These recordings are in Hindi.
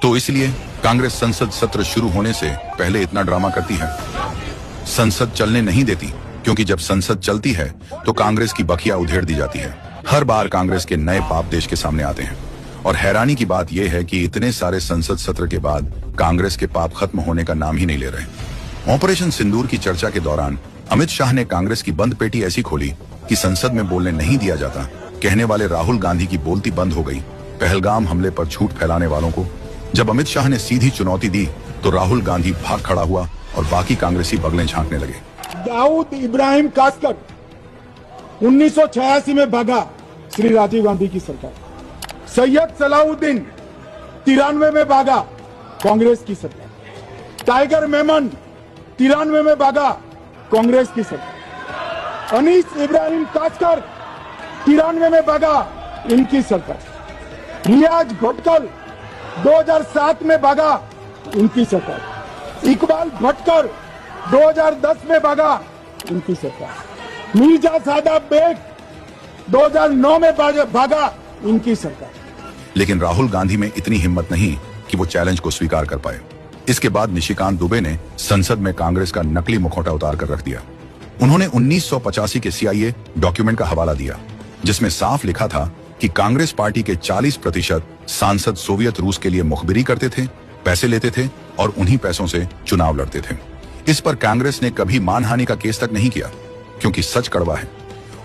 तो इसलिए कांग्रेस संसद सत्र शुरू होने से पहले इतना ड्रामा करती है। संसद चलने नहीं देती, क्योंकि जब संसद चलती है तो कांग्रेस की बखिया उधेड़ दी जाती है। हर बार कांग्रेस के नए पाप देश के सामने आते हैं। और हैरानी की बात यह है कि इतने सारे संसद सत्र के बाद कांग्रेस के पाप खत्म होने का नाम ही नहीं ले रहे। ऑपरेशन सिंदूर की चर्चा के दौरान अमित शाह ने कांग्रेस की बंद पेटी ऐसी खोली कि संसद में बोलने नहीं दिया जाता कहने वाले राहुल गांधी की बोलती बंद हो गई। पहलगाम हमले पर झूठ फैलाने वालों को जब अमित शाह ने सीधी चुनौती दी तो राहुल गांधी भाग खड़ा हुआ और बाकी कांग्रेसी बगलें झांकने लगे। दाऊद इब्राहिम कासकर 1986 में भागा श्री राजीव गांधी की सरकार। सैयद सलाउद्दीन 93 में भागा कांग्रेस की सरकार। टाइगर मेमन 93 में भागा कांग्रेस की सरकार। अनीस इब्राहिम कासकर 93 में भागा इनकी सरकार। रियाज भटकल 2007 में भागा इनकी सरकार। इकबाल भटकर 2010 में भागा इनकी सरकार। मिर्जा सादाब बेग 2009 में भागा इनकी सरकार। लेकिन राहुल गांधी में इतनी हिम्मत नहीं कि वो चैलेंज को स्वीकार कर पाए। इसके बाद निशिकांत दुबे ने संसद में कांग्रेस का नकली मुखौटा उतार कर रख दिया। उन्होंने 1985 के CIA डॉक्यूमेंट का हवाला दिया, जिसमें साफ लिखा था कि कांग्रेस पार्टी के 40% सांसद सोवियत रूस के लिए मुखबिरी करते थे, पैसे लेते थे और उन्हीं पैसों से चुनाव लड़ते थे। इस पर कांग्रेस ने कभी मानहानि का केस तक नहीं किया, क्योंकि सच कड़वा है।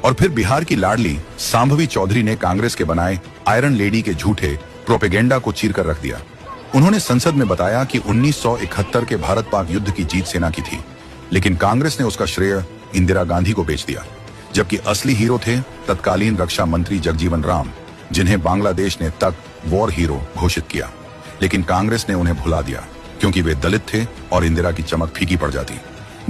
और फिर बिहार की लाडली सांभवी चौधरी ने कांग्रेस के बनाए आयरन लेडी के झूठे प्रोपेगेंडा को चीर कर रख दिया। उन्होंने संसद में बताया कि 1971 के भारत पाक युद्ध की जीत सेना की थी, लेकिन कांग्रेस ने उसका श्रेय इंदिरा गांधी को बेच दिया, जबकि असली हीरो थे तत्कालीन रक्षा मंत्री जगजीवन राम, जिन्हें बांग्लादेश ने तक वॉर हीरो घोषित किया। लेकिन कांग्रेस ने उन्हें भुला दिया, क्योंकि वे दलित थे और इंदिरा की चमक फीकी पड़ जाती।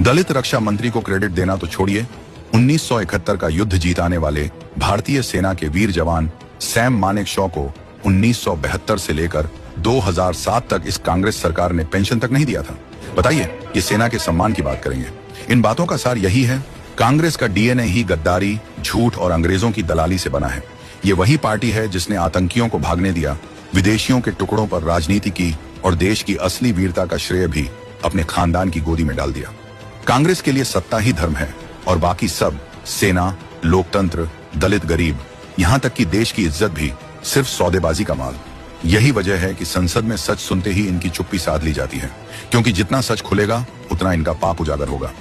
दलित रक्षा मंत्री को क्रेडिट देना तो छोड़िए, 1971 का युद्ध जीताने वाले भारतीय सेना के वीर जवान सैम मानेकशॉ को 1972 से लेकर 2007 तक इस कांग्रेस सरकार ने पेंशन तक नहीं दिया था। बताइए, ये सेना के सम्मान की बात करेंगे। इन बातों का सार यही है, कांग्रेस का DNA ही गद्दारी, झूठ और अंग्रेजों की दलाली से बना है। ये वही पार्टी है जिसने आतंकियों को भागने दिया, विदेशियों के टुकड़ों पर राजनीति की और देश की असली वीरता का श्रेय भी अपने खानदान की गोदी में डाल दिया। कांग्रेस के लिए सत्ता ही धर्म है और बाकी सब, सेना, लोकतंत्र, दलित गरीब, यहाँ तक कि देश की इज्जत भी सिर्फ सौदेबाजी का माल। यही वजह है कि संसद में सच सुनते ही इनकी चुप्पी साध ली जाती है, क्योंकि जितना सच खुलेगा उतना इनका पाप उजागर होगा।